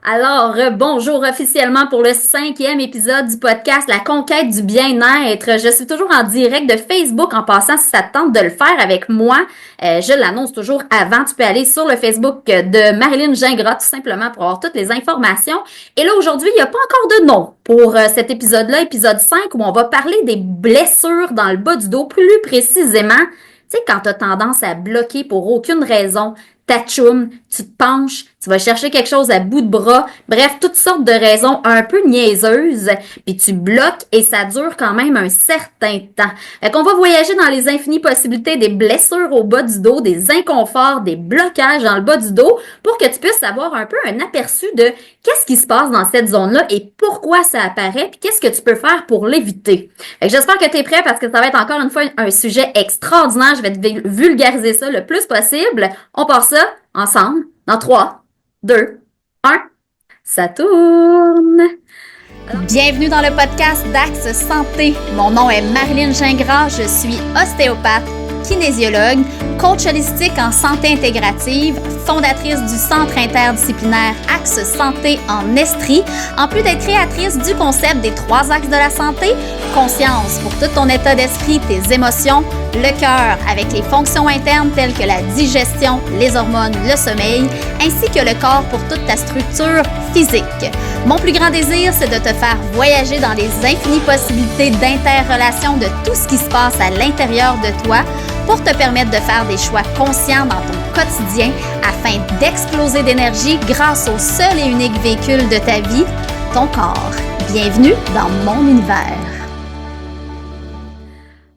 Bonjour officiellement pour le 5e épisode du podcast La conquête du bien-être. Je suis toujours en direct de Facebook en passant si ça te tente de le faire avec moi. Je l'annonce toujours avant. Tu peux aller sur le Facebook de Marilyn Gingras tout simplement pour avoir toutes les informations. Et là, aujourd'hui, il n'y a pas encore de nom pour cet épisode-là, épisode 5, où on va parler des blessures dans le bas du dos, plus précisément. Tu sais, quand tu as tendance à bloquer pour aucune raison, t'achoumes, tu te penches, tu vas chercher quelque chose à bout de bras, bref, toutes sortes de raisons un peu niaiseuses, puis tu bloques et ça dure quand même un certain temps. Fait qu'on va voyager dans les infinies possibilités des blessures au bas du dos, des inconforts, des blocages dans le bas du dos, pour que tu puisses avoir un peu un aperçu de qu'est-ce qui se passe dans cette zone-là et pourquoi ça apparaît, puis qu'est-ce que tu peux faire pour l'éviter. Fait que j'espère que tu es prêt parce que ça va être encore une fois un sujet extraordinaire. Je vais te vulgariser ça le plus possible. On part ça ensemble dans 3, 2, 1. Ça tourne! Bienvenue dans le podcast d'Axe Santé. Mon nom est Marilyn Gingras, je suis ostéopathe, kinésiologue, coach holistique en santé intégrative, fondatrice du centre interdisciplinaire Axe Santé en Estrie, en plus d'être créatrice du concept des 3 axes de la santé, conscience pour tout ton état d'esprit, tes émotions, le cœur avec les fonctions internes telles que la digestion, les hormones, le sommeil, ainsi que le corps pour toute ta structure physique. Mon plus grand désir, c'est de te faire voyager dans les infinies possibilités d'interrelation de tout ce qui se passe à l'intérieur de toi pour te permettre de faire des choix conscients dans ton quotidien afin d'exploser d'énergie grâce au seul et unique véhicule de ta vie, ton corps. Bienvenue dans mon univers.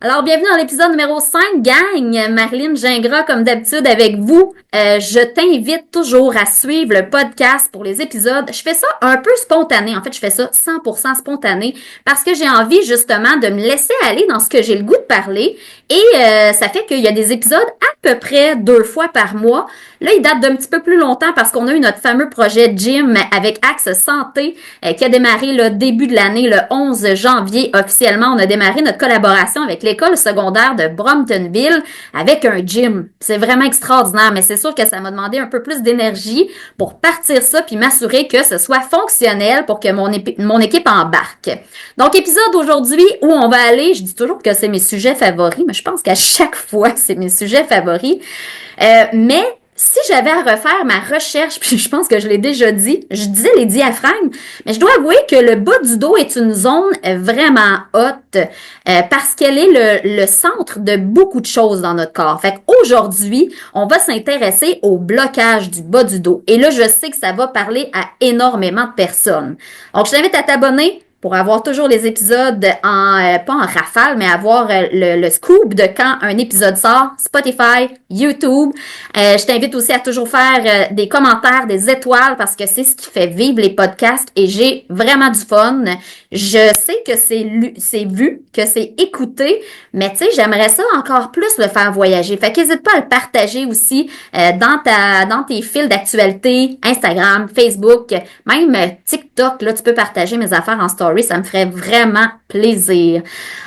Alors, bienvenue dans l'épisode numéro 5, gang! Marilyn Gingras, comme d'habitude, avec vous. Je t'invite toujours à suivre le podcast pour les épisodes. Je fais ça un peu spontané. En fait, je fais ça 100% spontané parce que j'ai envie, justement, de me laisser aller dans ce que j'ai le goût de parler. Et ça fait qu'il y a des épisodes à peu près 2 fois par mois. Là, il date d'un petit peu plus longtemps parce qu'on a eu notre fameux projet Gym avec Axe Santé qui a démarré le début de l'année, le 11 janvier. Officiellement, on a démarré notre collaboration avec l'école secondaire de Bromptonville avec un gym. C'est vraiment extraordinaire, mais c'est sûr que ça m'a demandé un peu plus d'énergie pour partir ça puis m'assurer que ce soit fonctionnel pour que mon équipe embarque. Donc, épisode aujourd'hui où on va aller, je dis toujours que c'est mes sujets favoris, mais je pense qu'à chaque fois, c'est mes sujets favoris. Mais si j'avais à refaire ma recherche, puis je pense que je l'ai déjà dit, je disais les diaphragmes, mais je dois avouer que le bas du dos est une zone vraiment haute parce qu'elle est le centre de beaucoup de choses dans notre corps. Fait qu'aujourd'hui, on va s'intéresser au blocage du bas du dos. Et là, je sais que ça va parler à énormément de personnes. Donc, je t'invite à t'abonner pour avoir toujours les épisodes pas en rafale, mais avoir le scoop de quand un épisode sort, Spotify, YouTube. Je t'invite aussi à toujours faire des commentaires, des étoiles, parce que c'est ce qui fait vivre les podcasts et j'ai vraiment du fun. Je sais que c'est vu, que c'est écouté, mais tu sais, j'aimerais ça encore plus le faire voyager. Fait qu'hésite pas à le partager aussi dans tes fils d'actualité, Instagram, Facebook, même TikTok. Là, tu peux partager mes affaires en story. Ça me ferait vraiment plaisir.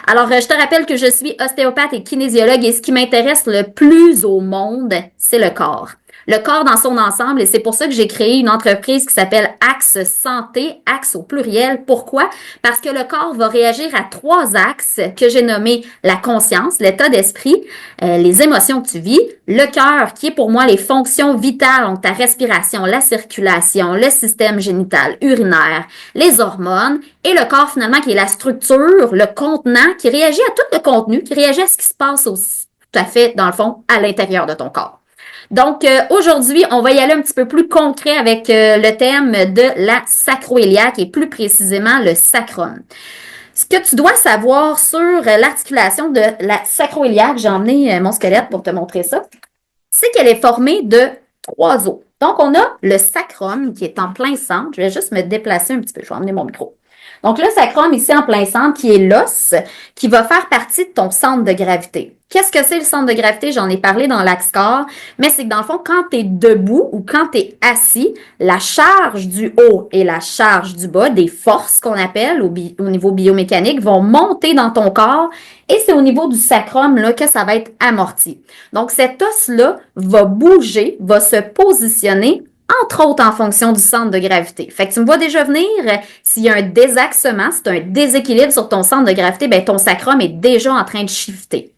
Alors, je te rappelle que je suis ostéopathe et kinésiologue et ce qui m'intéresse le plus au monde, c'est le corps. Le corps dans son ensemble et c'est pour ça que j'ai créé une entreprise qui s'appelle Axe Santé, Axe au pluriel. Pourquoi? Parce que le corps va réagir à 3 axes que j'ai nommés la conscience, l'état d'esprit, les émotions que tu vis, le cœur qui est pour moi les fonctions vitales, donc ta respiration, la circulation, le système génital, urinaire, les hormones et le corps finalement qui est la structure, le contenant qui réagit à tout le contenu, qui réagit à ce qui se passe aussi, tout à fait dans le fond à l'intérieur de ton corps. Donc, aujourd'hui, on va y aller un petit peu plus concret avec le thème de la sacro-iliaque et plus précisément le sacrum. Ce que tu dois savoir sur l'articulation de la sacro-iliaque, j'ai emmené mon squelette pour te montrer ça, c'est qu'elle est formée de 3 os. Donc, on a le sacrum qui est en plein centre. Je vais juste me déplacer un petit peu. Je vais emmener mon micro. Donc, le sacrum ici en plein centre qui est l'os qui va faire partie de ton centre de gravité. Qu'est-ce que c'est le centre de gravité? J'en ai parlé dans l'axe corps, mais c'est que dans le fond, quand tu es debout ou quand tu es assis, la charge du haut et la charge du bas, des forces qu'on appelle au niveau biomécanique, vont monter dans ton corps et c'est au niveau du sacrum là, que ça va être amorti. Donc, cet os-là va bouger, va se positionner entre autres en fonction du centre de gravité. Fait que tu me vois déjà venir, s'il y a un désaxement, si tu as un déséquilibre sur ton centre de gravité, ben ton sacrum est déjà en train de shifter.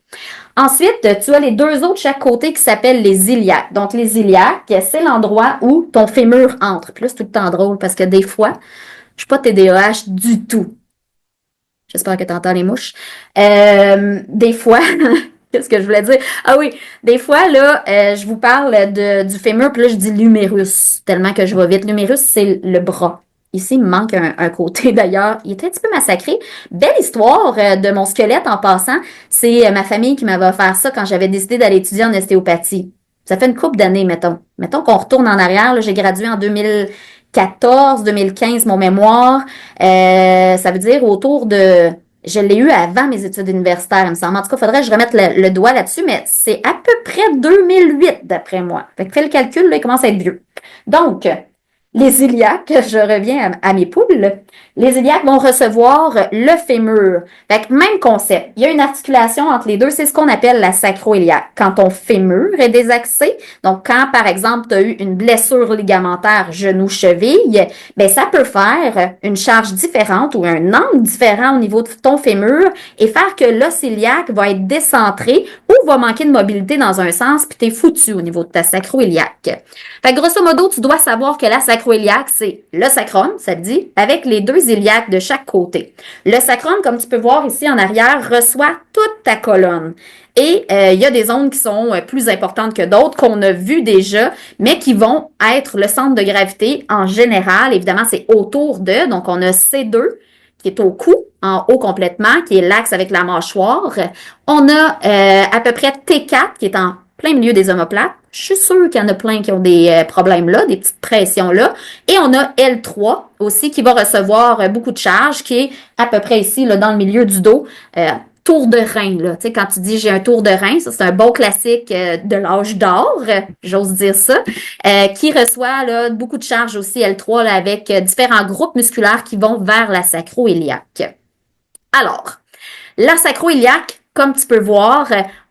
Ensuite, tu as les deux autres de chaque côté qui s'appellent les iliaques. Donc, les iliaques, c'est l'endroit où ton fémur entre. Puis là, c'est tout le temps drôle parce que des fois, je suis pas TDAH du tout. J'espère que tu entends les mouches. Des fois, qu'est-ce que je voulais dire? Ah oui, des fois, là, je vous parle du fémur, puis là, je dis l'humérus, tellement que je vais vite. L'humérus, c'est le bras. Ici, il me manque un côté, d'ailleurs. Il était un petit peu massacré. Belle histoire de mon squelette, en passant. C'est ma famille qui m'avait offert ça quand j'avais décidé d'aller étudier en ostéopathie. Ça fait une couple d'années, mettons. Mettons qu'on retourne en arrière. Là, j'ai gradué en 2014, 2015, mon mémoire. Ça veut dire autour de... Je l'ai eu avant mes études universitaires, il me semble. En tout cas, il faudrait que je remette le doigt là-dessus, mais c'est à peu près 2008, d'après moi. Fait que fais le calcul, là, il commence à être vieux. Donc, les iliaques, je reviens à mes poules, les iliaques vont recevoir le fémur. Fait que même concept. Il y a une articulation entre les deux, c'est ce qu'on appelle la sacro-iliaque. Quand ton fémur est désaxé, donc quand, par exemple, tu as eu une blessure ligamentaire genou-cheville, ben ça peut faire une charge différente ou un angle différent au niveau de ton fémur et faire que l'os iliaque va être décentré ou va manquer de mobilité dans un sens, puis t'es foutu au niveau de ta sacro-iliaque. Fait que grosso modo, tu dois savoir que la sacro-iliaque, c'est le sacrum, ça le dit, avec les deux iliaques de chaque côté. Le sacrum, comme tu peux voir ici en arrière, reçoit toute ta colonne. Et il y a des zones qui sont plus importantes que d'autres, qu'on a vues déjà, mais qui vont être le centre de gravité en général. Évidemment, c'est autour de, donc on a C2, qui est au cou, en haut complètement, qui est l'axe avec la mâchoire. On a à peu près T4, qui est en plein milieu des omoplates. Je suis sûre qu'il y en a plein qui ont des problèmes là, des petites pressions là. Et on a L3 aussi qui va recevoir beaucoup de charge, qui est à peu près ici, là, dans le milieu du dos. Tour de rein, là. Tu sais, quand tu dis j'ai un tour de rein, ça c'est un bon classique de l'âge d'or, j'ose dire ça, qui reçoit là, beaucoup de charge aussi L3 là, avec différents groupes musculaires qui vont vers la sacro-iliaque. Alors, la sacro-iliaque, comme tu peux voir,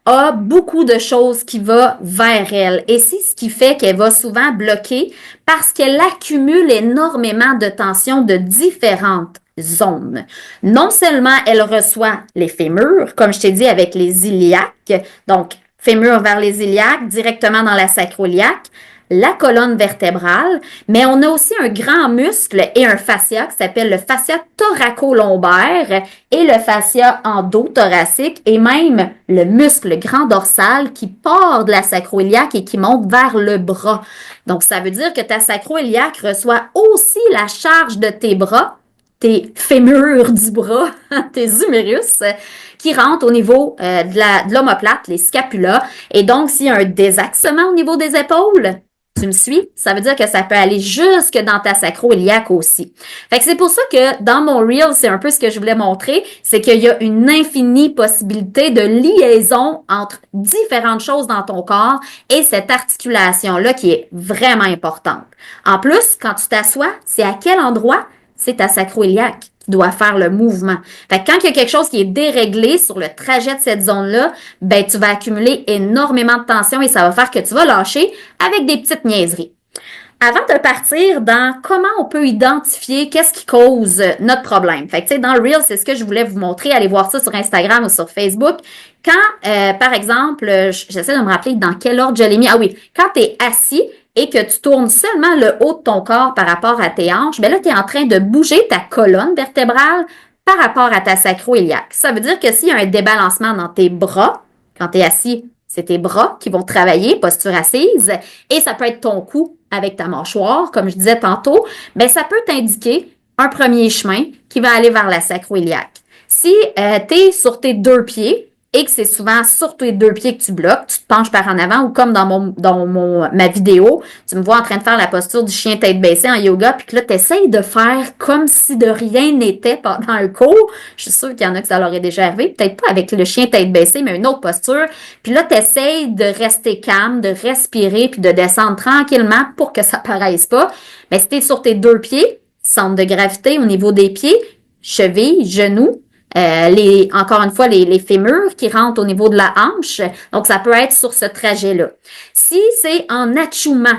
a beaucoup de choses qui vont vers elle. Et c'est ce qui fait qu'elle va souvent bloquer parce qu'elle accumule énormément de tension de différentes zones. Non seulement elle reçoit les fémurs, comme je t'ai dit, avec les iliaques, donc fémur vers les iliaques, directement dans la sacro-iliaque, la colonne vertébrale, mais on a aussi un grand muscle et un fascia qui s'appelle le fascia thoraco-lombaire et le fascia endothoracique et même le muscle grand dorsal qui part de la sacro-iliaque et qui monte vers le bras. Donc, ça veut dire que ta sacro-iliaque reçoit aussi la charge de tes bras, tes fémurs du bras, tes humérus, qui rentrent au niveau de l'omoplate, les scapulas. Et donc, s'il y a un désaxement au niveau des épaules, tu me suis? Ça veut dire que ça peut aller jusque dans ta sacro-iliaque aussi. Fait que c'est pour ça que dans mon reel, c'est un peu ce que je voulais montrer, c'est qu'il y a une infinie possibilité de liaison entre différentes choses dans ton corps et cette articulation-là qui est vraiment importante. En plus, quand tu t'assois, c'est à quel endroit? C'est ta sacro-iliaque qui doit faire le mouvement. Fait que quand il y a quelque chose qui est déréglé sur le trajet de cette zone-là, ben tu vas accumuler énormément de tension et ça va faire que tu vas lâcher avec des petites niaiseries. Avant de partir dans comment on peut identifier qu'est-ce qui cause notre problème. Fait que tu sais, dans le Reel, c'est ce que je voulais vous montrer. Allez voir ça sur Instagram ou sur Facebook. Quand, par exemple, j'essaie de me rappeler dans quel ordre je l'ai mis. Ah oui, quand tu es assis, et que tu tournes seulement le haut de ton corps par rapport à tes hanches, bien là, tu es en train de bouger ta colonne vertébrale par rapport à ta sacro-iliaque. Ça veut dire que s'il y a un débalancement dans tes bras, quand tu es assis, c'est tes bras qui vont travailler, posture assise, et ça peut être ton cou avec ta mâchoire, comme je disais tantôt, bien ça peut t'indiquer un premier chemin qui va aller vers la sacro-iliaque. Si tu es sur tes deux pieds, et que c'est souvent sur tes deux pieds que tu bloques, tu te penches par en avant ou comme dans ma vidéo, tu me vois en train de faire la posture du chien tête baissée en yoga, puis que là, tu essayes de faire comme si de rien n'était pendant un cours. Je suis sûre qu'il y en a que ça leur est déjà arrivé, peut-être pas avec le chien tête baissée, mais une autre posture. Puis là, tu essayes de rester calme, de respirer, puis de descendre tranquillement pour que ça paraisse pas. Mais si tu es sur tes deux pieds, centre de gravité au niveau des pieds, cheville, genoux, encore une fois, les fémurs qui rentrent au niveau de la hanche. Donc, ça peut être sur ce trajet-là. Si c'est en achouement,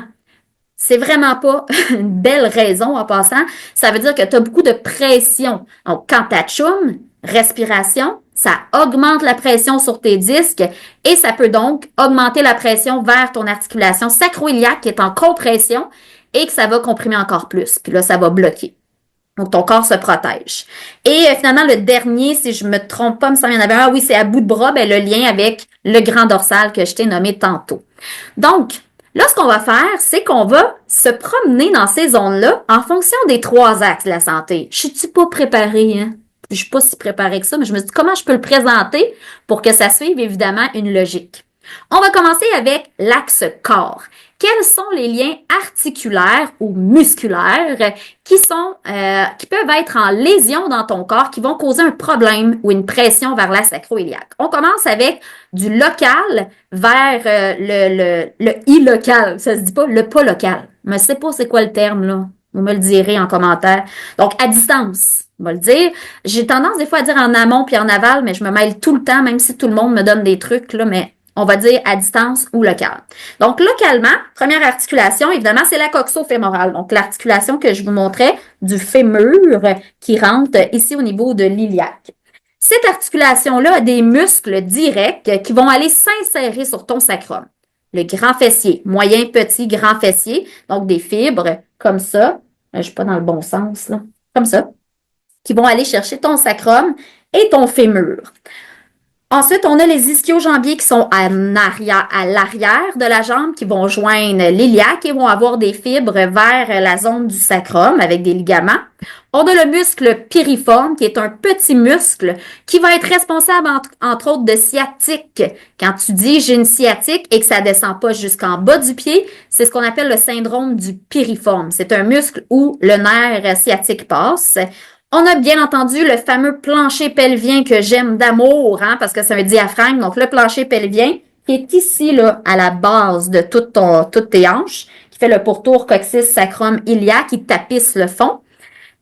c'est vraiment pas une belle raison en passant. Ça veut dire que tu as beaucoup de pression. Donc, quand tu achoumes, respiration, ça augmente la pression sur tes disques et ça peut donc augmenter la pression vers ton articulation sacro-iliaque qui est en compression et que ça va comprimer encore plus. Puis là, ça va bloquer. Donc, ton corps se protège. Et finalement, le dernier, si je me trompe pas, me semble qu'il y en avait un. Ah oui, c'est à bout de bras, ben, le lien avec le grand dorsal que je t'ai nommé tantôt. Donc, là, ce qu'on va faire, c'est qu'on va se promener dans ces zones-là en fonction des 3 axes de la santé. Je suis pas préparée, hein? Je suis pas si préparée que ça, mais je me dis comment je peux le présenter pour que ça suive évidemment une logique. On va commencer avec l'axe corps. Quels sont les liens articulaires ou musculaires qui peuvent être en lésion dans ton corps, qui vont causer un problème ou une pression vers la sacro-iliaque? On commence avec du local vers le ilocal. Ça se dit pas le pas local. Je ne sais pas c'est quoi le terme, là. Vous me le direz en commentaire. Donc, à distance, on va le dire. J'ai tendance des fois à dire en amont puis en aval, mais je me mêle tout le temps, même si tout le monde me donne des trucs, là, mais on va dire à distance ou local. Donc, localement, première articulation, évidemment, c'est la coxo-fémorale. Donc, l'articulation que je vous montrais du fémur qui rentre ici au niveau de l'iliaque. Cette articulation-là a des muscles directs qui vont aller s'insérer sur ton sacrum. Le grand fessier, moyen, petit, grand fessier, donc des fibres comme ça. Je suis pas dans le bon sens, là. Comme ça. Qui vont aller chercher ton sacrum et ton fémur. Ensuite, on a les ischio-jambiers qui sont à l'arrière de la jambe, qui vont joindre l'iliaque et vont avoir des fibres vers la zone du sacrum avec des ligaments. On a le muscle piriforme, qui est un petit muscle qui va être responsable, entre autres, de sciatique. Quand tu dis j'ai une sciatique et que ça descend pas jusqu'en bas du pied, c'est ce qu'on appelle le syndrome du piriforme. C'est un muscle où le nerf sciatique passe. On a bien entendu le fameux plancher pelvien que j'aime d'amour, hein, parce que c'est un diaphragme. Donc, le plancher pelvien qui est ici, là, à la base de toutes tes hanches, qui fait le pourtour coccyx, sacrum, iliaque, qui tapisse le fond.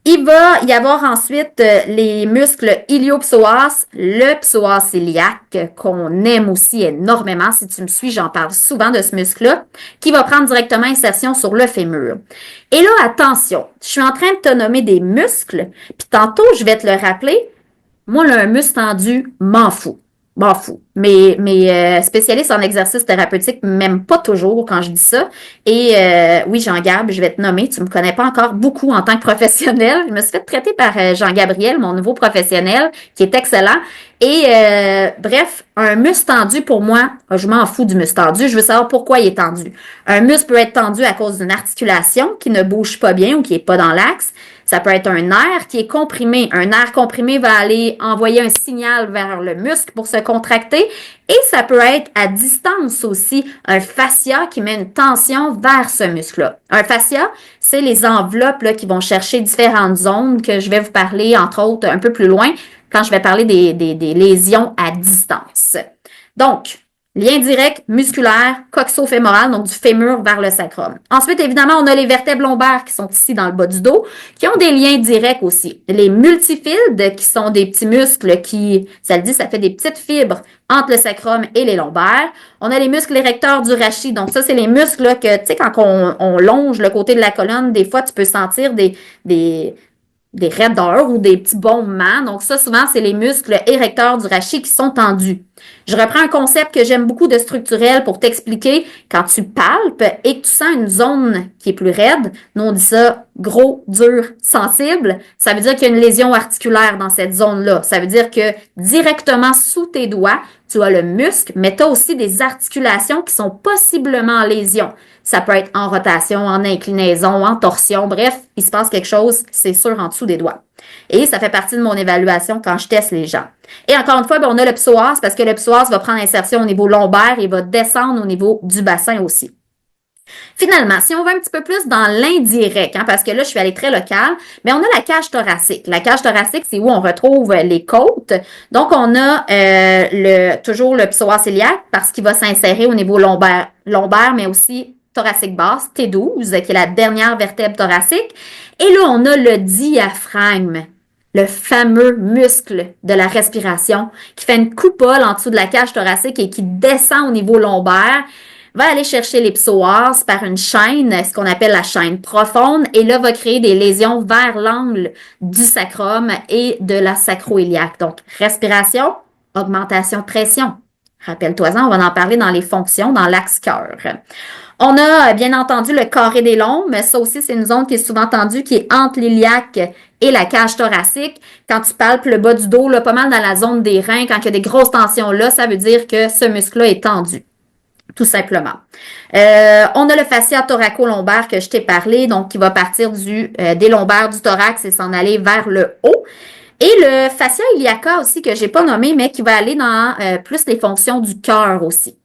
Il va y avoir ensuite les muscles ilio-psoas, le psoas iliaque, qu'on aime aussi énormément. Si tu me suis, j'en parle souvent de ce muscle-là, qui va prendre directement insertion sur le fémur. Et là, attention, je suis en train de te nommer des muscles, puis tantôt, je vais te le rappeler, moi, là, un muscle tendu, m'en fous. M'en fous. Mes spécialistes en exercice thérapeutique m'aiment pas toujours quand je dis ça. Et oui, Jean-Gab, je vais te nommer. Tu me connais pas encore beaucoup en tant que professionnel. Je me suis fait traiter par Jean-Gabriel, mon nouveau professionnel, qui est excellent. Et bref, un muscle tendu, pour moi, je m'en fous du muscle tendu. Je veux savoir pourquoi il est tendu. Un muscle peut être tendu à cause d'une articulation qui ne bouge pas bien ou qui est pas dans l'axe. Ça peut être un nerf qui est comprimé. Un nerf comprimé va aller envoyer un signal vers le muscle pour se contracter. Et ça peut être à distance aussi un fascia qui met une tension vers ce muscle-là. Un fascia, c'est les enveloppes là, qui vont chercher différentes zones que je vais vous parler, entre autres, un peu plus loin, quand je vais parler des lésions à distance. Donc, lien direct musculaire, coxo-fémoral, donc du fémur vers le sacrum. Ensuite, évidemment, on a les vertèbres lombaires qui sont ici dans le bas du dos, qui ont des liens directs aussi. Les multifildes, qui sont des petits muscles qui, ça le dit, ça fait des petites fibres entre le sacrum et les lombaires. On a les muscles érecteurs du rachis. Donc ça, c'est les muscles là, que, tu sais, quand on longe le côté de la colonne, des fois, tu peux sentir des raideurs ou des petits bombements. Donc ça, souvent, c'est les muscles érecteurs du rachis qui sont tendus. Je reprends un concept que j'aime beaucoup de structurel pour t'expliquer. Quand tu palpes et que tu sens une zone qui est plus raide, nous on dit ça gros, dur, sensible, ça veut dire qu'il y a une lésion articulaire dans cette zone-là. Ça veut dire que directement sous tes doigts, tu as le muscle, mais tu as aussi des articulations qui sont possiblement en lésion. Ça peut être en rotation, en inclinaison, en torsion. Bref, il se passe quelque chose, c'est sûr, en dessous des doigts. Et ça fait partie de mon évaluation quand je teste les gens. Et encore une fois, on a le psoas parce que le psoas va prendre insertion au niveau lombaire et va descendre au niveau du bassin aussi. Finalement, si on va un petit peu plus dans l'indirect, hein, parce que là, je suis allée très local, mais on a la cage thoracique. La cage thoracique, c'est où on retrouve les côtes. Donc, on a toujours le psoas iliaque parce qu'il va s'insérer au niveau lombaire, mais aussi thoracique basse, T12, qui est la dernière vertèbre thoracique. Et là, on a le diaphragme, le fameux muscle de la respiration qui fait une coupole en dessous de la cage thoracique et qui descend au niveau lombaire. va aller chercher les psoas par une chaîne, ce qu'on appelle la chaîne profonde, et là, va créer des lésions vers l'angle du sacrum et de la sacro-iliaque. Donc, respiration, augmentation de pression. Rappelle-toi-en, on va en parler dans les fonctions, dans l'axe cœur. On a bien entendu le carré des lombes, mais ça aussi, c'est une zone qui est souvent tendue, qui est entre l'iliaque et la cage thoracique. Quand tu palpes le bas du dos, là, pas mal dans la zone des reins, quand il y a des grosses tensions là, ça veut dire que ce muscle-là est tendu. Tout simplement. On a le fascia thoraco-lombaire que je t'ai parlé, donc qui va partir des lombaires du thorax et s'en aller vers le haut. Et le fascia iliaca aussi que j'ai pas nommé, mais qui va aller dans plus les fonctions du cœur aussi.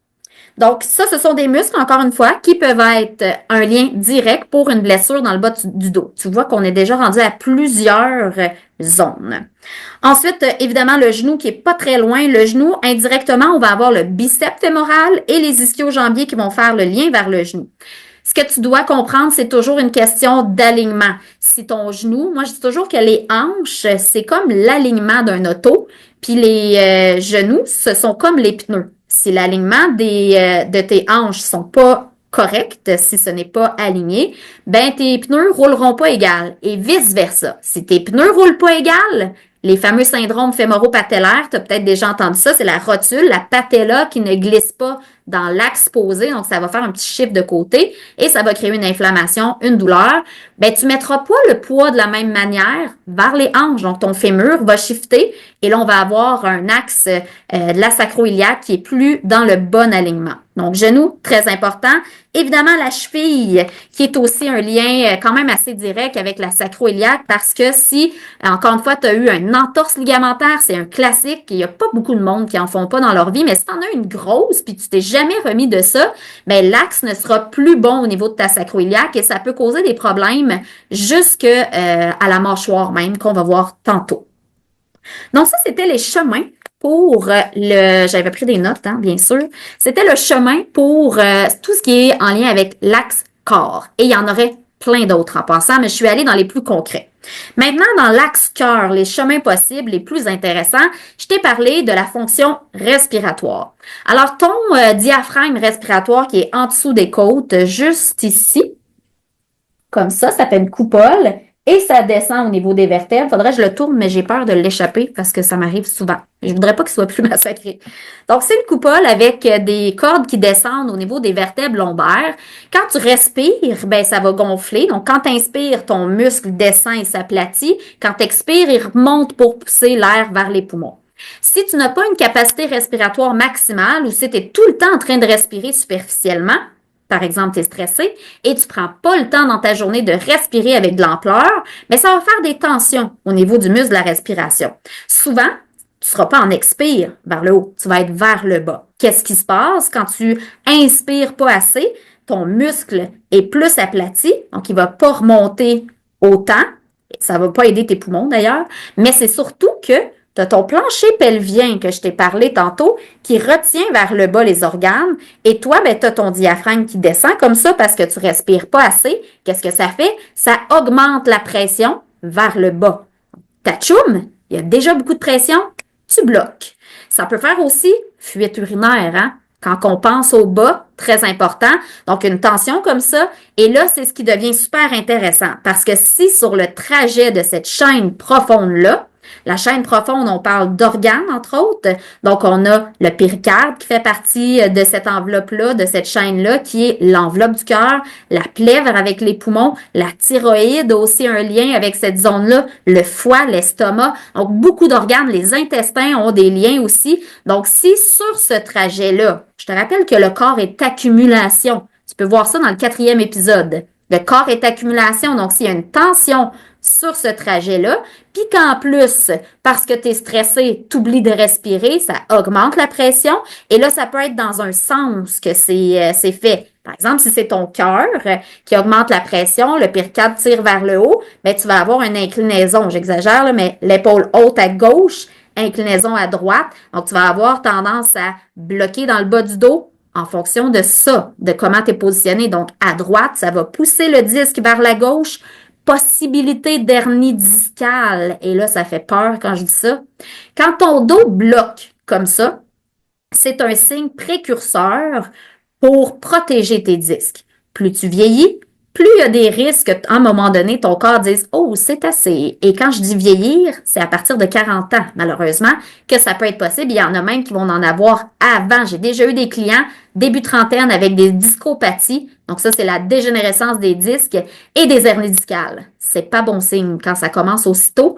Donc, ça, ce sont des muscles, encore une fois, qui peuvent être un lien direct pour une blessure dans le bas du dos. Tu vois qu'on est déjà rendu à plusieurs zones. Ensuite, évidemment, le genou qui est pas très loin. Le genou, indirectement, on va avoir le biceps fémoral et les ischio-jambiers qui vont faire le lien vers le genou. Ce que tu dois comprendre, c'est toujours une question d'alignement. Si ton genou, moi je dis toujours que les hanches, c'est comme l'alignement d'un auto, puis les genoux, ce sont comme les pneus. Si l'alignement de tes hanches sont pas corrects, si ce n'est pas aligné, ben tes pneus rouleront pas égal et vice-versa. Si tes pneus roulent pas égal, les fameux syndromes fémoro-patellaires, tu as peut-être déjà entendu ça, c'est la rotule, la patella qui ne glisse pas dans l'axe posé, donc ça va faire un petit chiffre de côté et ça va créer une inflammation, une douleur. Ben tu mettras pas le poids de la même manière vers les hanches, donc ton fémur va shifter et là on va avoir un axe de la sacro-iliaque qui est plus dans le bon alignement. Donc genou, très important. Évidemment la cheville qui est aussi un lien quand même assez direct avec la sacro-iliaque parce que si, encore une fois, tu as eu une entorse ligamentaire, c'est un classique, il n'y a pas beaucoup de monde qui en font pas dans leur vie, mais si tu en as une grosse puis tu t'es jamais remis de ça, ben l'axe ne sera plus bon au niveau de ta sacro-iliaque et ça peut causer des problèmes jusque à la mâchoire même qu'on va voir tantôt. Donc ça, c'était les chemins pour j'avais pris des notes, hein, bien sûr. C'était le chemin pour tout ce qui est en lien avec l'axe corps. Et il y en aurait plein d'autres en passant, mais je suis allée dans les plus concrets. Maintenant, dans l'axe cœur, les chemins possibles, les plus intéressants, je t'ai parlé de la fonction respiratoire. Alors, ton diaphragme respiratoire qui est en dessous des côtes, juste ici, comme ça fait une coupole et ça descend au niveau des vertèbres. Faudrait que je le tourne, mais j'ai peur de l'échapper parce que ça m'arrive souvent. Je voudrais pas qu'il soit plus massacré. Donc, c'est une coupole avec des cordes qui descendent au niveau des vertèbres lombaires. Quand tu respires, ben ça va gonfler. Donc, quand tu inspires, ton muscle descend et s'aplatit. Quand tu expires, il remonte pour pousser l'air vers les poumons. Si tu n'as pas une capacité respiratoire maximale ou si tu es tout le temps en train de respirer superficiellement, par exemple, tu es stressé et tu prends pas le temps dans ta journée de respirer avec de l'ampleur, mais ça va faire des tensions au niveau du muscle de la respiration. Souvent, tu seras pas en expire vers le haut, tu vas être vers le bas. Qu'est-ce qui se passe quand tu inspires pas assez? Ton muscle est plus aplati, donc il va pas remonter autant. Ça va pas aider tes poumons d'ailleurs, mais c'est surtout que tu as ton plancher pelvien que je t'ai parlé tantôt qui retient vers le bas les organes et toi, ben, tu as ton diaphragme qui descend comme ça parce que tu respires pas assez. Qu'est-ce que ça fait? Ça augmente la pression vers le bas. T'achoum, il y a déjà beaucoup de pression, tu bloques. Ça peut faire aussi fuite urinaire, hein? Quand on pense au bas, très important. Donc, une tension comme ça. Et là, c'est ce qui devient super intéressant parce que si sur le trajet de cette chaîne profonde-là, la chaîne profonde, on parle d'organes, entre autres. Donc, on a le péricarde qui fait partie de cette enveloppe-là, de cette chaîne-là, qui est l'enveloppe du cœur, la plèvre avec les poumons, la thyroïde a aussi un lien avec cette zone-là, le foie, l'estomac. Donc, beaucoup d'organes, les intestins ont des liens aussi. Donc, si sur ce trajet-là, je te rappelle que le corps est accumulation. Tu peux voir ça dans le 4e épisode. Le corps est accumulation. Donc, s'il y a une tension sur ce trajet-là, puis qu'en plus, parce que tu es stressé, tu oublies de respirer, ça augmente la pression. Et là, ça peut être dans un sens que c'est fait. Par exemple, si c'est ton cœur qui augmente la pression, le péricarde tire vers le haut, ben tu vas avoir une inclinaison. J'exagère, là, mais l'épaule haute à gauche, inclinaison à droite. Donc, tu vas avoir tendance à bloquer dans le bas du dos en fonction de ça, de comment tu es positionné. Donc, à droite, ça va pousser le disque vers la gauche. Possibilité d'hernie discale. Et là, ça fait peur quand je dis ça. Quand ton dos bloque comme ça, c'est un signe précurseur pour protéger tes disques. Plus tu vieillis, plus il y a des risques qu'à un moment donné, ton corps dise « Oh, c'est assez ». Et quand je dis vieillir, c'est à partir de 40 ans, malheureusement, que ça peut être possible. Il y en a même qui vont en avoir avant. J'ai déjà eu des clients début trentaine avec des discopathies. Donc ça, c'est la dégénérescence des disques et des hernies discales. C'est pas bon signe quand ça commence aussitôt.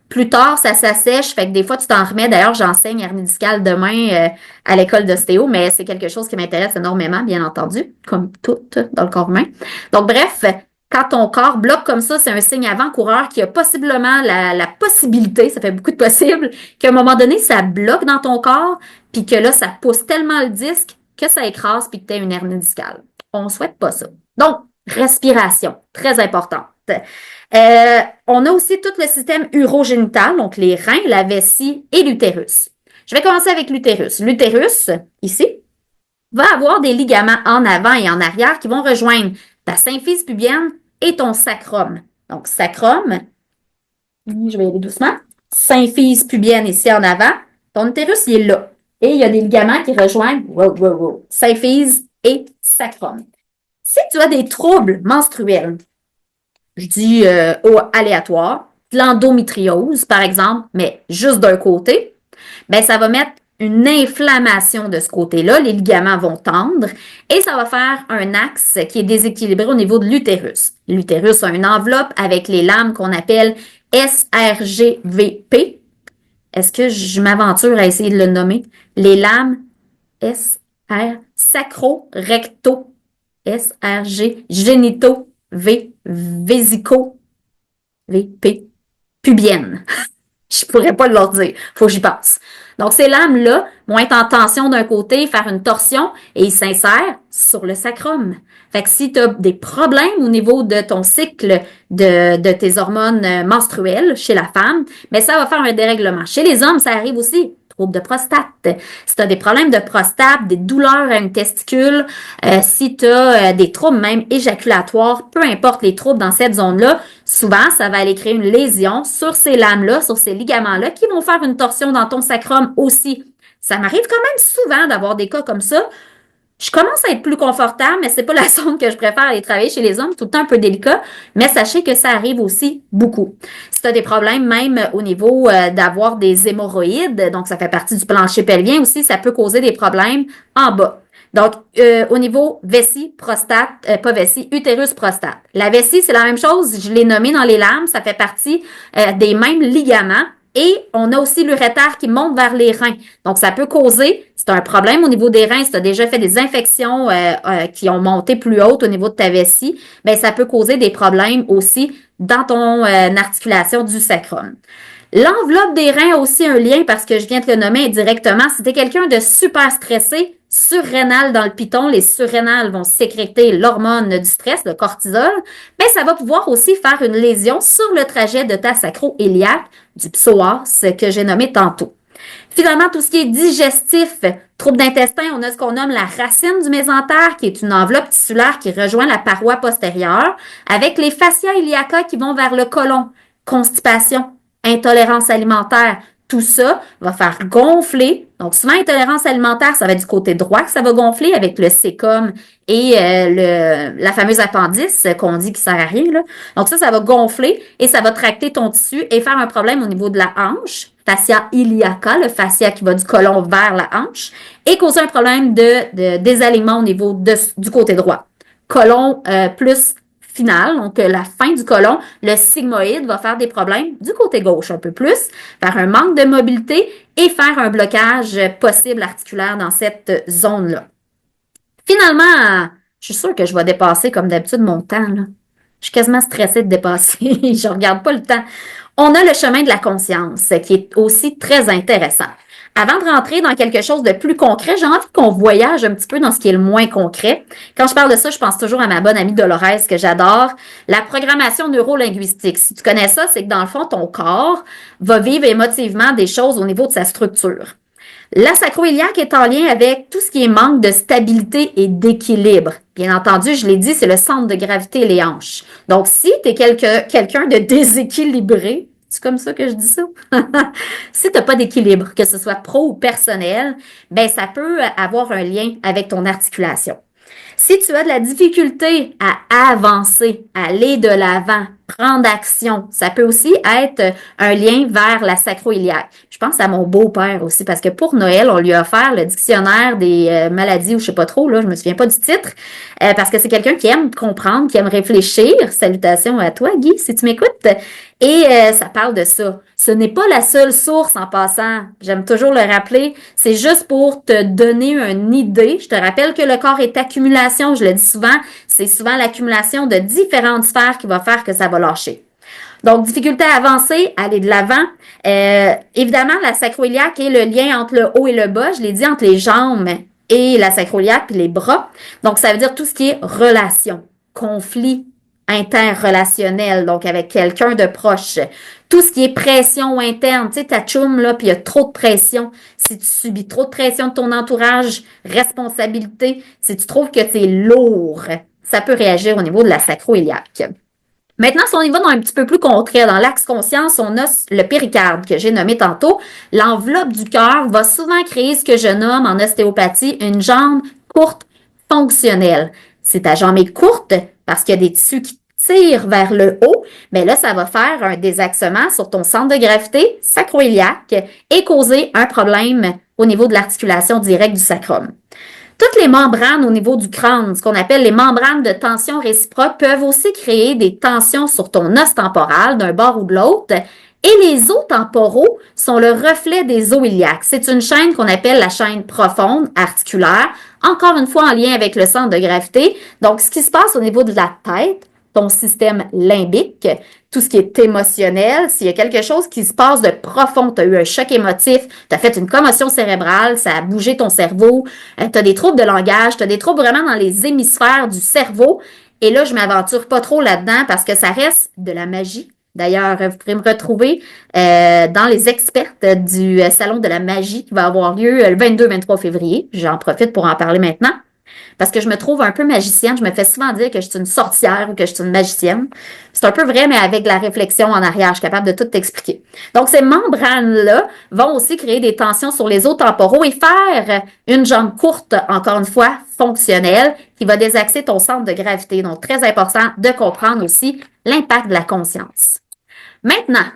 Plus tard, ça s'assèche, fait que des fois, tu t'en remets. D'ailleurs, j'enseigne hernie discale demain à l'école d'ostéo, mais c'est quelque chose qui m'intéresse énormément, bien entendu, comme tout dans le corps humain. Donc, bref, quand ton corps bloque comme ça, c'est un signe avant-coureur qui a possiblement la possibilité, ça fait beaucoup de possibles, qu'à un moment donné, ça bloque dans ton corps, puis que là, ça pousse tellement le disque que ça écrase puis que tu as une hernie discale. On souhaite pas ça. Donc, respiration, très importante. On a aussi tout le système urogénital, donc les reins, la vessie et l'utérus. Je vais commencer avec l'utérus. L'utérus, ici, va avoir des ligaments en avant et en arrière qui vont rejoindre ta symphyse pubienne et ton sacrum. Donc, sacrum, je vais y aller doucement, symphyse pubienne ici en avant, ton utérus, il est là. Et il y a des ligaments qui rejoignent symphyse et sacrum. Si tu as des troubles menstruels, je dis aléatoire, de l'endométriose, par exemple, mais juste d'un côté, ben ça va mettre une inflammation de ce côté-là, les ligaments vont tendre et ça va faire un axe qui est déséquilibré au niveau de l'utérus. L'utérus a une enveloppe avec les lames qu'on appelle SRGVP. Est-ce que je m'aventure à essayer de le nommer? Les lames sacro-recto, SRG, génito, vésico, VP, pubienne. Je pourrais pas leur dire. Faut que j'y pense. Donc, ces lames-là vont être en tension d'un côté, faire une torsion et ils s'insèrent sur le sacrum. Fait que si tu as des problèmes au niveau de ton cycle de tes hormones menstruelles chez la femme, mais ça va faire un dérèglement. Chez les hommes, ça arrive aussi. Troubles de prostate. Si tu as des problèmes de prostate, des douleurs à une testicule, si tu as des troubles même éjaculatoires, peu importe les troubles dans cette zone-là, souvent, ça va aller créer une lésion sur ces lames-là, sur ces ligaments-là, qui vont faire une torsion dans ton sacrum aussi. Ça m'arrive quand même souvent d'avoir des cas comme ça. Je commence à être plus confortable, mais c'est pas la zone que je préfère aller travailler chez les hommes, tout le temps un peu délicat, mais sachez que ça arrive aussi beaucoup. Si tu as des problèmes même au niveau d'avoir des hémorroïdes, donc ça fait partie du plancher pelvien aussi, ça peut causer des problèmes en bas. Donc, au niveau vessie, prostate, pas vessie, utérus, prostate. La vessie, c'est la même chose, je l'ai nommé dans les lames, ça fait partie des mêmes ligaments. Et on a aussi l'urétère qui monte vers les reins. Donc, ça peut causer, c'est un problème au niveau des reins, si tu as déjà fait des infections qui ont monté plus haut au niveau de ta vessie, bien, ça peut causer des problèmes aussi dans ton articulation du sacrum. L'enveloppe des reins a aussi un lien parce que je viens de le nommer indirectement. Si tu es quelqu'un de super stressé, surrénal dans le piton, les surrénales vont sécréter l'hormone du stress, le cortisol, mais ça va pouvoir aussi faire une lésion sur le trajet de ta sacro-iliaque, du psoas, que j'ai nommé tantôt. Finalement, tout ce qui est digestif, trouble d'intestin, on a ce qu'on nomme la racine du mésentère, qui est une enveloppe tissulaire qui rejoint la paroi postérieure, avec les fascia iliaca qui vont vers le côlon, constipation, intolérance alimentaire. Tout ça va faire gonfler. Donc, souvent, intolérance alimentaire, ça va être du côté droit que ça va gonfler avec le sécum et la fameuse appendice qu'on dit qui sert à rien, là. Donc, ça va gonfler et ça va tracter ton tissu et faire un problème au niveau de la hanche, fascia iliaca, le fascia qui va du côlon vers la hanche, et causer un problème de désalignement au niveau du côté droit. Côlon plus finale, donc la fin du côlon, le sigmoïde va faire des problèmes du côté gauche un peu plus, faire un manque de mobilité et faire un blocage possible articulaire dans cette zone-là. Finalement, je suis sûre que je vais dépasser comme d'habitude mon temps, là. Je suis quasiment stressée de dépasser, je regarde pas le temps. On a le chemin de la conscience qui est aussi très intéressant. Avant de rentrer dans quelque chose de plus concret, j'ai envie qu'on voyage un petit peu dans ce qui est le moins concret. Quand je parle de ça, je pense toujours à ma bonne amie Dolores que j'adore. La programmation neurolinguistique. Si tu connais ça, c'est que dans le fond, ton corps va vivre émotivement des choses au niveau de sa structure. La sacro-iliaque est en lien avec tout ce qui est manque de stabilité et d'équilibre. Bien entendu, je l'ai dit, c'est le centre de gravité et les hanches. Donc, si tu es quelqu'un de déséquilibré, c'est comme ça que je dis ça? Si tu n'as pas d'équilibre, que ce soit pro ou personnel, ben ça peut avoir un lien avec ton articulation. Si tu as de la difficulté à avancer, aller de l'avant, prendre action, ça peut aussi être un lien vers la sacro-iliaque. Je pense à mon beau-père aussi, parce que pour Noël, on lui a offert le dictionnaire des maladies, ou je sais pas trop, là, je me souviens pas du titre, parce que c'est quelqu'un qui aime comprendre, qui aime réfléchir. Salutations à toi, Guy, si tu m'écoutes. Et ça parle de ça. Ce n'est pas la seule source en passant. J'aime toujours le rappeler. C'est juste pour te donner une idée. Je te rappelle que le corps est accumulation. Je le dis souvent. C'est souvent l'accumulation de différentes sphères qui va faire que ça va lâcher. Donc, difficulté à avancer, aller de l'avant. Évidemment, la sacro-iliaque est le lien entre le haut et le bas. Je l'ai dit, entre les jambes et la sacro-iliaque puis les bras. Donc, ça veut dire tout ce qui est relation, conflit interrelationnel, donc avec quelqu'un de proche. Tout ce qui est pression interne, tu sais, ta chum, là, puis il y a trop de pression. Si tu subis trop de pression de ton entourage, responsabilité, si tu trouves que c'est lourd, ça peut réagir au niveau de la sacro-iliaque. Maintenant, si on y va dans un petit peu plus concret, dans l'axe conscience, on a le péricarde que j'ai nommé tantôt. L'enveloppe du cœur va souvent créer ce que je nomme en ostéopathie une jambe courte fonctionnelle. Si ta jambe est courte, parce qu'il y a des tissus qui tirent vers le haut, mais là, ça va faire un désaxement sur ton centre de gravité sacro-iliaque et causer un problème au niveau de l'articulation directe du sacrum. Toutes les membranes au niveau du crâne, ce qu'on appelle les membranes de tension réciproque, peuvent aussi créer des tensions sur ton os temporal d'un bord ou de l'autre. Et les os temporaux sont le reflet des os iliaques. C'est une chaîne qu'on appelle la chaîne profonde articulaire, encore une fois en lien avec le centre de gravité. Donc, ce qui se passe au niveau de la tête, ton système limbique, tout ce qui est émotionnel, s'il y a quelque chose qui se passe de profond, tu as eu un choc émotif, tu as fait une commotion cérébrale, ça a bougé ton cerveau, tu as des troubles de langage, tu as des troubles vraiment dans les hémisphères du cerveau. Et là, je m'aventure pas trop là-dedans parce que ça reste de la magie. D'ailleurs, vous pourrez me retrouver dans les expertes du Salon de la magie qui va avoir lieu le 22-23 février. J'en profite pour en parler maintenant. Parce que je me trouve un peu magicienne. Je me fais souvent dire que je suis une sorcière ou que je suis une magicienne. C'est un peu vrai, mais avec de la réflexion en arrière. Je suis capable de tout t'expliquer. Donc, ces membranes-là vont aussi créer des tensions sur les os temporaux et faire une jambe courte, encore une fois, fonctionnelle, qui va désaxer ton centre de gravité. Donc, très important de comprendre aussi l'impact de la conscience. Maintenant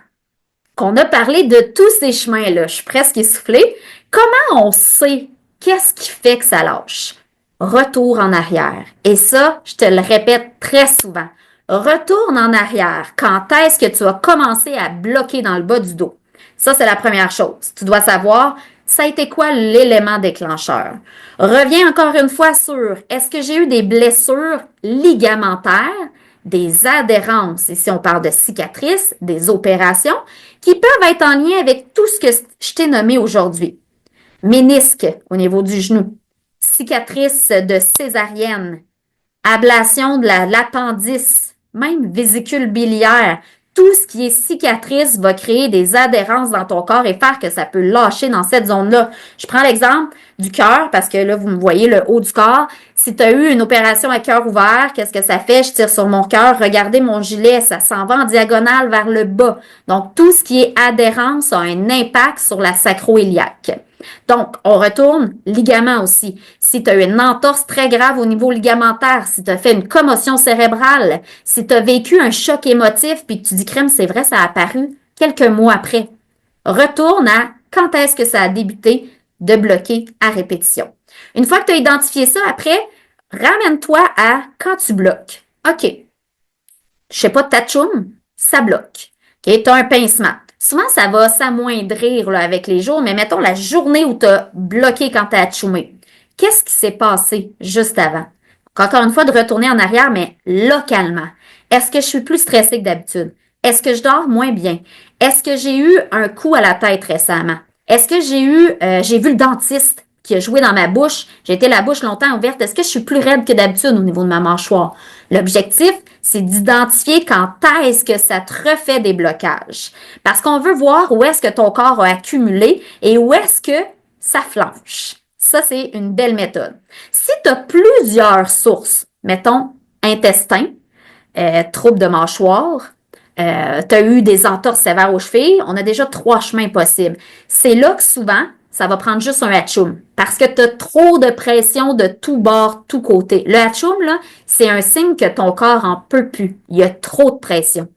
qu'on a parlé de tous ces chemins-là, je suis presque essoufflée, comment on sait qu'est-ce qui fait que ça lâche? Retour en arrière. Et ça, je te le répète très souvent. Retourne en arrière. Quand est-ce que tu as commencé à bloquer dans le bas du dos? Ça, c'est la première chose. Tu dois savoir, ça a été quoi l'élément déclencheur? Reviens encore une fois sur, est-ce que j'ai eu des blessures ligamentaires, des adhérences, ici on parle de cicatrices, des opérations, qui peuvent être en lien avec tout ce que je t'ai nommé aujourd'hui. Ménisque au niveau du genou, cicatrice de césarienne, ablation de l'appendice, même vésicule biliaire. Tout ce qui est cicatrice va créer des adhérences dans ton corps et faire que ça peut lâcher dans cette zone-là. Je prends l'exemple du cœur parce que là, vous me voyez le haut du corps. Si tu as eu une opération à cœur ouvert, qu'est-ce que ça fait? Je tire sur mon cœur. Regardez mon gilet, ça s'en va en diagonale vers le bas. Donc, tout ce qui est adhérence a un impact sur la sacro-iliaque. Donc, on retourne, ligament aussi. Si tu as eu une entorse très grave au niveau ligamentaire, si tu as fait une commotion cérébrale, si tu as vécu un choc émotif, puis que tu dis, crème, c'est vrai, ça a apparu quelques mois après. Retourne à quand est-ce que ça a débuté de bloquer à répétition. Une fois que tu as identifié ça, après, ramène-toi à quand tu bloques. OK. Je sais pas, ta choum, ça bloque. OK, tu as un pincement. Souvent, ça va s'amoindrir là, avec les jours, mais mettons la journée où tu as bloqué quand tu as atchoumé. Qu'est-ce qui s'est passé juste avant? Encore une fois, de retourner en arrière, mais localement. Est-ce que je suis plus stressée que d'habitude? Est-ce que je dors moins bien? Est-ce que j'ai eu un coup à la tête récemment? Est-ce que j'ai vu le dentiste qui a joué dans ma bouche? J'ai été la bouche longtemps ouverte. Est-ce que je suis plus raide que d'habitude au niveau de ma mâchoire? L'objectif, c'est d'identifier quand est-ce que ça te refait des blocages. Parce qu'on veut voir où est-ce que ton corps a accumulé et où est-ce que ça flanche. Ça, c'est une belle méthode. Si tu as plusieurs sources, mettons intestin, troubles de mâchoire, tu as eu des entorses sévères aux chevilles, on a déjà 3 chemins possibles. C'est là que souvent, ça va prendre juste un hatchoum parce que tu as trop de pression de tout bord, tout côté. Le hatchoum, là, c'est un signe que ton corps en peut plus. Il y a trop de pression.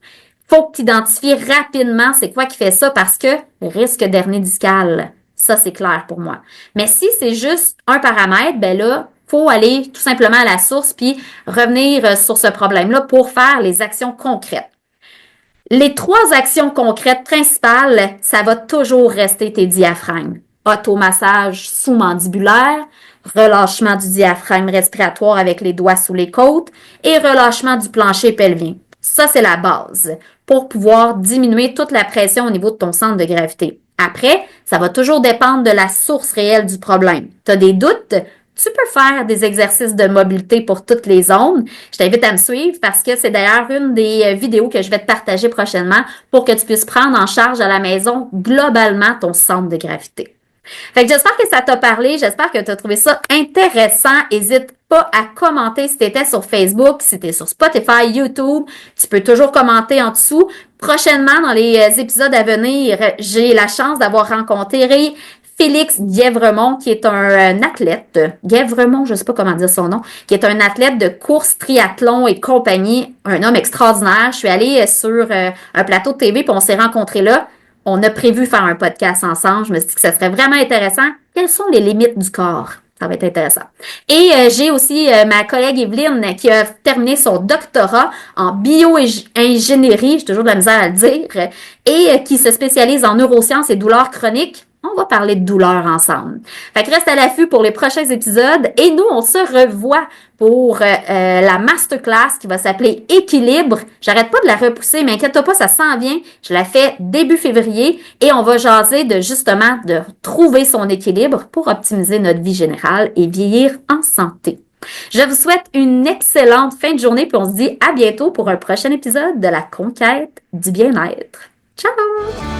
Faut que tu identifies rapidement c'est quoi qui fait ça parce que risque d'hernie discale. Ça, c'est clair pour moi. Mais si c'est juste un paramètre, ben là, faut aller tout simplement à la source puis revenir sur ce problème-là pour faire les actions concrètes. Les 3 actions concrètes principales, ça va toujours rester tes diaphragmes. Automassage sous-mandibulaire, relâchement du diaphragme respiratoire avec les doigts sous les côtes et relâchement du plancher pelvien. Ça, c'est la base pour pouvoir diminuer toute la pression au niveau de ton centre de gravité. Après, ça va toujours dépendre de la source réelle du problème. Tu as des doutes? Tu peux faire des exercices de mobilité pour toutes les zones. Je t'invite à me suivre parce que c'est d'ailleurs une des vidéos que je vais te partager prochainement pour que tu puisses prendre en charge à la maison globalement ton centre de gravité. Fait que j'espère que ça t'a parlé, j'espère que tu as trouvé ça intéressant. N'hésite pas à commenter si tu étais sur Facebook, si tu es sur Spotify, YouTube. Tu peux toujours commenter en dessous. Prochainement, dans les épisodes à venir, j'ai la chance d'avoir rencontré Félix Guèvremont, qui est un athlète, Guèvremont, je sais pas comment dire son nom, qui est un athlète de course, triathlon et compagnie, un homme extraordinaire. Je suis allée sur un plateau de TV puis on s'est rencontrés là. On a prévu faire un podcast ensemble. Je me suis dit que ça serait vraiment intéressant. Quelles sont les limites du corps? Ça va être intéressant. Et j'ai aussi ma collègue Evelyne qui a terminé son doctorat en bio-ingénierie, j'ai toujours de la misère à le dire, et qui se spécialise en neurosciences et douleurs chroniques. On va parler de douleurs ensemble. Fait que reste à l'affût pour les prochains épisodes et nous, on se revoit pour la masterclass qui va s'appeler Équilibre. J'arrête pas de la repousser, mais inquiète-toi pas, ça s'en vient. Je la fais début février et on va jaser de justement de trouver son équilibre pour optimiser notre vie générale et vieillir en santé. Je vous souhaite une excellente fin de journée puis on se dit à bientôt pour un prochain épisode de la conquête du bien-être. Ciao!